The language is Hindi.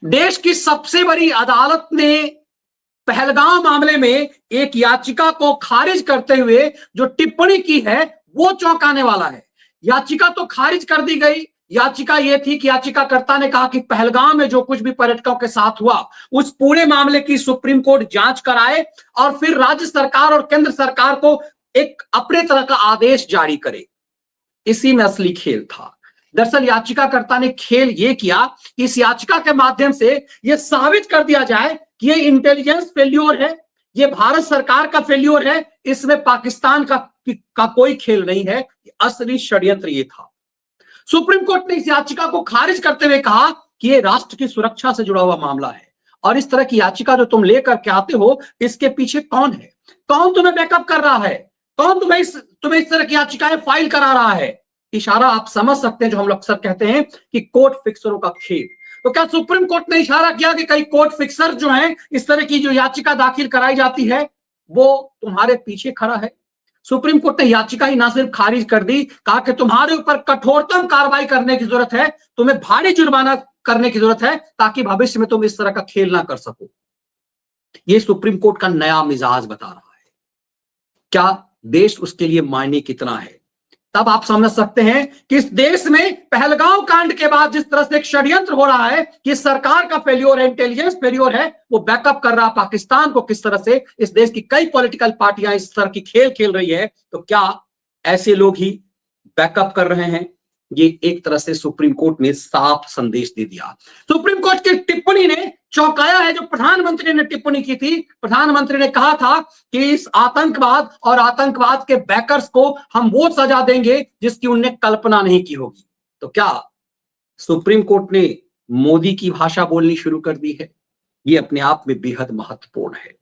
देश की सबसे बड़ी अदालत ने पहलगाम मामले में एक याचिका को खारिज करते हुए जो टिप्पणी की है वो चौंकाने वाला है। याचिका तो खारिज कर दी गई। याचिका यह थी कि याचिकाकर्ता ने कहा कि पहलगाम में जो कुछ भी पर्यटकों के साथ हुआ उस पूरे मामले की सुप्रीम कोर्ट जांच कराए और फिर राज्य सरकार और केंद्र सरकार को एक अपने तरह का आदेश जारी करे। इसी में असली खेल था। दरअसल याचिकाकर्ता ने खेल यह किया कि इस याचिका के माध्यम से यह साबित कर दिया जाए कि ये इंटेलिजेंस फेल्योर है, ये भारत सरकार का फेल्योर है, इसमें पाकिस्तान का कोई खेल नहीं है, असली षड्यंत्र ये था। सुप्रीम कोर्ट ने इस याचिका को खारिज करते हुए कहा कि ये राष्ट्र की सुरक्षा से जुड़ा हुआ मामला है और इस तरह की याचिका जो तुम लेकर के आते हो इसके पीछे कौन है, कौन तुम्हें बैकअप कर रहा है, कौन तुम्हें इस तरह की याचिकाएं फाइल करा रहा है। इशारा आप समझ सकते हैं जो हम लोग अक्सर कहते हैं कि कोर्ट फिक्सरों का खेल। तो क्या सुप्रीम कोर्ट ने इशारा किया कि कई कोर्ट फिक्सर जो हैं इस तरह की जो याचिका दाखिल कराई जाती है वो तुम्हारे पीछे खड़ा है। सुप्रीम कोर्ट ने याचिका ही ना सिर्फ खारिज कर दी, कहा कि तुम्हारे ऊपर कठोरतम कार्रवाई करने की जरूरत है, तुम्हें भारी जुर्माना करने की जरूरत है ताकि भविष्य में तुम इस तरह का खेल ना कर सको। ये सुप्रीम कोर्ट का नया मिजाज बता रहा है। क्या देश उसके लिए मायने कितना है, तब आप समझ सकते हैं कि इस देश में पहलगाम कांड के बाद जिस तरह से एक षड्यंत्र हो रहा है कि सरकार का फेल्योर है, इंटेलिजेंस फेल्योर है, वो बैकअप कर रहा पाकिस्तान को, किस तरह से इस देश की कई पॉलिटिकल पार्टियां इस तरह की खेल खेल रही है, तो क्या ऐसे लोग ही बैकअप कर रहे हैं? ये एक तरह से सुप्रीम कोर्ट ने साफ संदेश दे दिया। सुप्रीम कोर्ट की टिप्पणी ने चौंकाया है। जो प्रधानमंत्री ने टिप्पणी की थी, प्रधानमंत्री ने कहा था कि इस आतंकवाद और आतंकवाद के बैकर्स को हम वो सजा देंगे जिसकी उन्हें कल्पना नहीं की होगी। तो क्या सुप्रीम कोर्ट ने मोदी की भाषा बोलनी शुरू कर दी है? ये अपने आप में बेहद महत्वपूर्ण है।